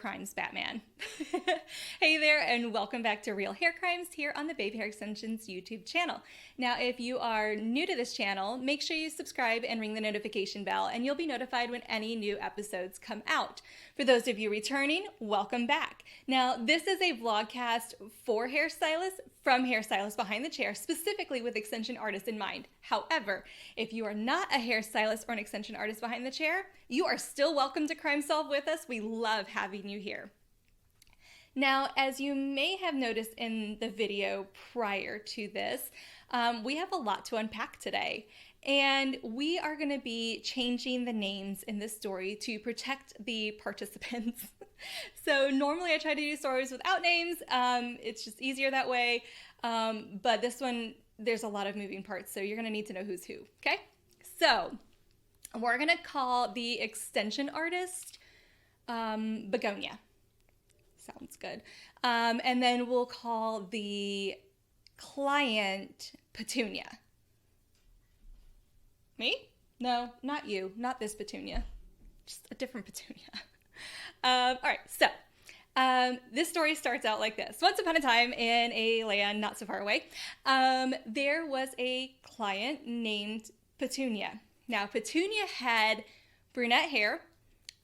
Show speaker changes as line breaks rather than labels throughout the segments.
crimes, Batman. Hey there, and welcome back to Real Hair Crimes here on the Baby Hair Extensions YouTube channel. Now, if you are new to this channel, make sure you subscribe and ring the notification bell, and you'll be notified when any new episodes come out. For those of you returning, welcome back. Now, this is a vlogcast for hairstylists from hairstylists behind the chair, specifically with extension artists in mind. However, if you are not a hairstylist or an extension artist behind the chair, you are still welcome to Crime Solve with us. We love having you here. Now, as you may have noticed in the video prior to this, we have a lot to unpack today. And we are going to be changing the names in this story to protect the participants. So normally I try to do stories without names. It's just easier that way. But this one, there's a lot of moving parts, so you're going to need to know who's who, okay? So we're going to call the extension artist Begonia. Sounds good. And then we'll call the client Petunia. Me? No, not you. Not this Petunia. Just a different Petunia. All right, so this story starts out like this. Once upon a time in a land not so far away, there was a client named Petunia. Now, Petunia had brunette hair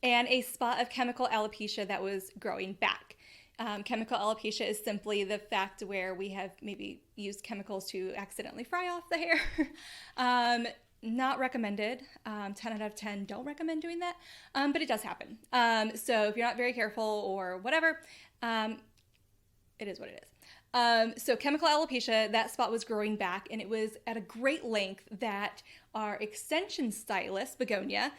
and a spot of chemical alopecia that was growing back. Chemical alopecia is simply the fact where we have maybe used chemicals to accidentally fry off the hair. Not recommended. 10 out of 10 don't recommend doing that, but it does happen. So if you're not very careful or whatever, it is what it is. So chemical alopecia, that spot was growing back, and it was at a great length that our extension stylist, Begonia,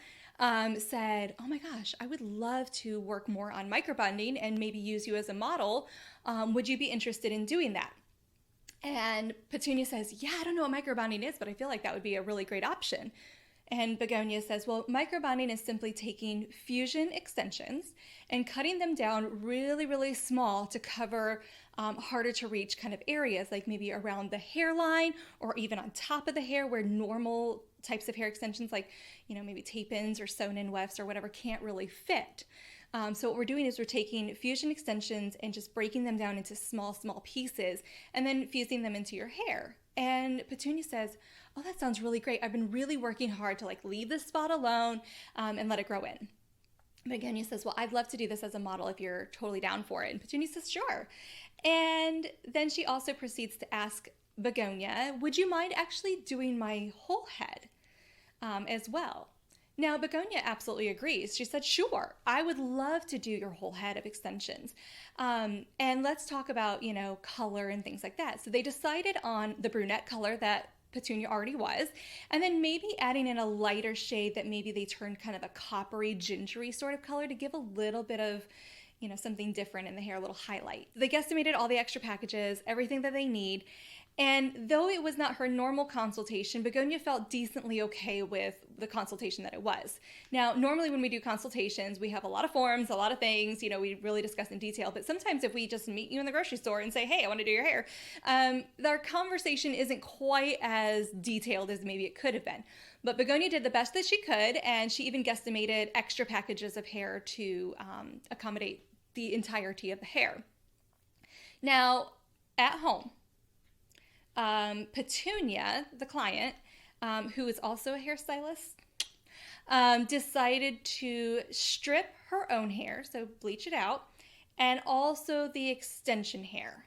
said, oh my gosh, I would love to work more on microbunding and maybe use you as a model. Would you be interested in doing that? And Petunia says, yeah, I don't know what microbonding is, but I feel like that would be a really great option. And Begonia says, well, microbonding is simply taking fusion extensions and cutting them down really, really small to cover harder to reach kind of areas, like maybe around the hairline or even on top of the hair where normal types of hair extensions like, maybe tape-ins or sewn-in wefts or whatever can't really fit. So what we're doing is we're taking fusion extensions and just breaking them down into small, small pieces and then fusing them into your hair. And Petunia says, oh, that sounds really great. I've been really working hard to leave this spot alone and let it grow in. Begonia says, well, I'd love to do this as a model if you're totally down for it. And Petunia says, sure. And then she also proceeds to ask Begonia, would you mind actually doing my whole head as well? Now, Begonia absolutely agrees. She said, sure, I would love to do your whole head of extensions. And let's talk about, color and things like that. So they decided on the brunette color that Petunia already was, and then maybe adding in a lighter shade that maybe they turned kind of a coppery, gingery sort of color to give a little bit of, something different in the hair, a little highlight. They guesstimated all the extra packages, everything that they need. And though it was not her normal consultation, Begonia felt decently okay with the consultation that it was. Now, normally when we do consultations, we have a lot of forms, a lot of things, we really discuss in detail. But sometimes if we just meet you in the grocery store and say, hey, I want to do your hair, our conversation isn't quite as detailed as maybe it could have been. But Begonia did the best that she could, and she even guesstimated extra packages of hair to accommodate the entirety of the hair. Now, at home, Petunia, the client, who is also a hairstylist, decided to strip her own hair, so bleach it out, and also the extension hair,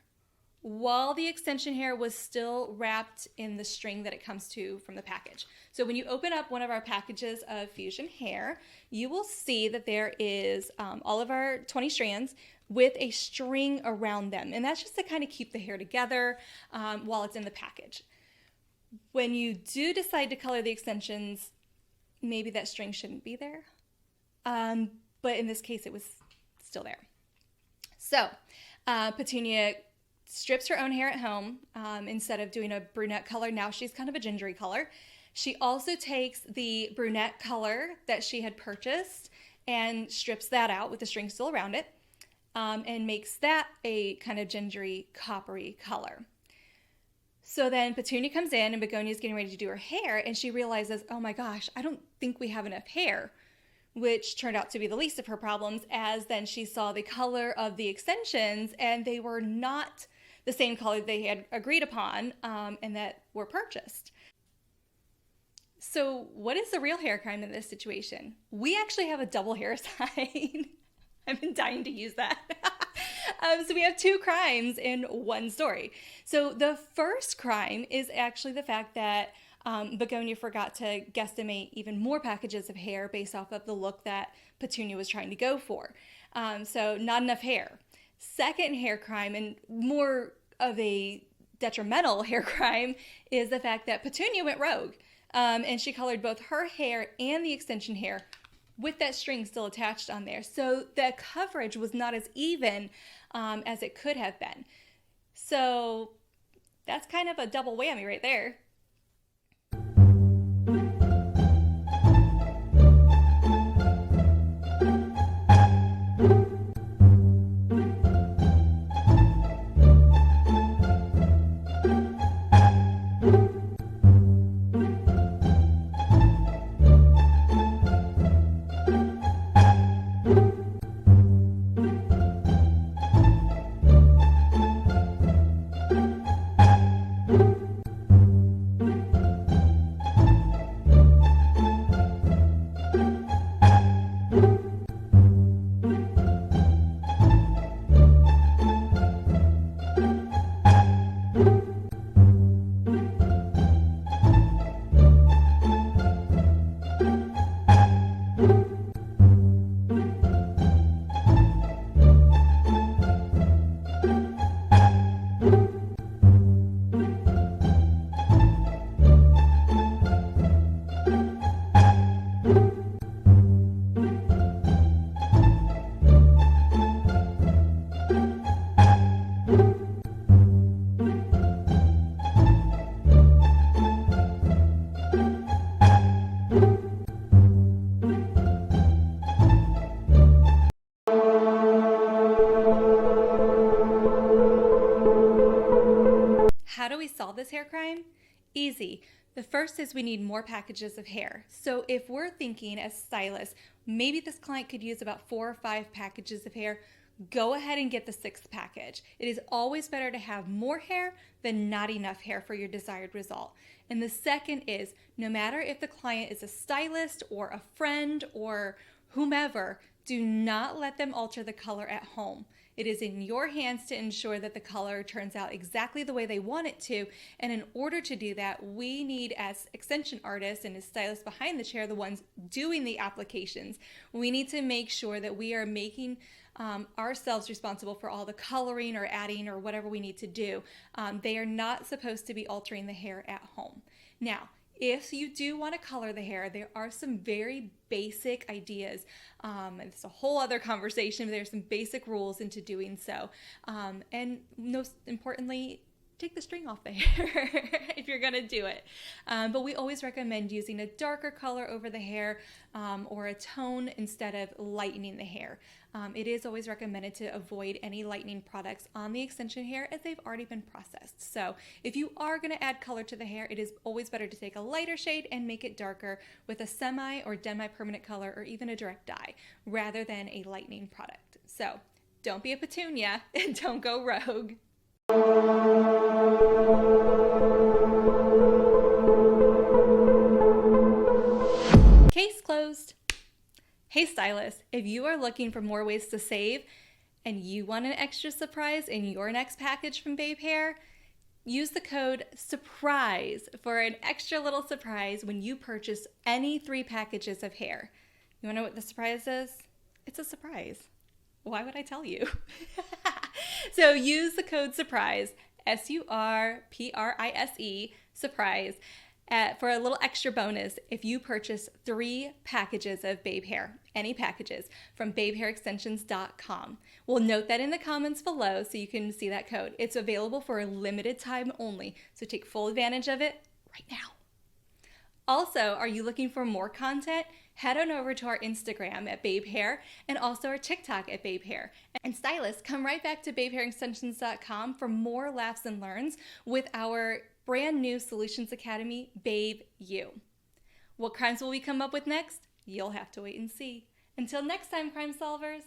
while the extension hair was still wrapped in the string that it comes to from the package. So when you open up one of our packages of fusion hair, you will see that there is all of our 20 strands with a string around them. And that's just to kind of keep the hair together while it's in the package. When you do decide to color the extensions, maybe that string shouldn't be there. But in this case, it was still there. So Petunia strips her own hair at home. Instead of doing a brunette color, now she's kind of a gingery color. She also takes the brunette color that she had purchased and strips that out with the string still around it. And makes that a kind of gingery, coppery color. So then Petunia comes in and Begonia's getting ready to do her hair, and she realizes, oh my gosh, I don't think we have enough hair. which turned out to be the least of her problems, as then she saw the color of the extensions and they were not the same color they had agreed upon and that were purchased. So what is the real hair crime in this situation? We actually have a double hair sign. I've been dying to use that. So we have two crimes in one story. So the first crime is actually the fact that Begonia forgot to guesstimate even more packages of hair based off of the look that Petunia was trying to go for. So not enough hair. Second hair crime, and more of a detrimental hair crime, is the fact that Petunia went rogue. And she colored both her hair and the extension hair with that string still attached on there. So the coverage was not as even as it could have been. So that's kind of a double whammy right there. How do we solve this hair crime? Easy. The first is we need more packages of hair. So if we're thinking as stylists, maybe this client could use about 4 or 5 packages of hair, go ahead and get the 6th package. It is always better to have more hair than not enough hair for your desired result. And the second is, no matter if the client is a stylist or a friend or whomever, do not let them alter the color at home. It is in your hands to ensure that the color turns out exactly the way they want it to. And in order to do that, we need, as extension artists and as stylists behind the chair, the ones doing the applications, we need to make sure that we are making ourselves responsible for all the coloring or adding or whatever we need to do. They are not supposed to be altering the hair at home. Now, if you do want to color the hair, there are some very basic ideas. It's a whole other conversation. There's some basic rules into doing so. And most importantly, take the string off the hair if you're going to do it. But we always recommend using a darker color over the hair or a tone instead of lightening the hair. It is always recommended to avoid any lightening products on the extension hair as they've already been processed. So if you are going to add color to the hair, it is always better to take a lighter shade and make it darker with a semi or demi-permanent color or even a direct dye rather than a lightening product. So don't be a Petunia and don't go rogue. Case closed. Hey stylist, if you are looking for more ways to save and you want an extra surprise in your next package from Babe Hair, use the code SURPRISE for an extra little surprise when you purchase any 3 packages of hair. You want to know what the surprise is? It's a surprise. Why would I tell you? So use the code SURPRISE, SURPRISE, SURPRISE, for a little extra bonus if you purchase 3 packages of Babe Hair, any packages, from BabeHairExtensions.com. We'll note that in the comments below so you can see that code. It's available for a limited time only, so take full advantage of it right now. Also, are you looking for more content? Head on over to our Instagram at Babe Hair and also our TikTok at Babe Hair. And stylists, come right back to BabeHairExtensions.com for more laughs and learns with our brand new Solutions Academy, Babe U. What crimes will we come up with next? You'll have to wait and see. Until next time, crime solvers.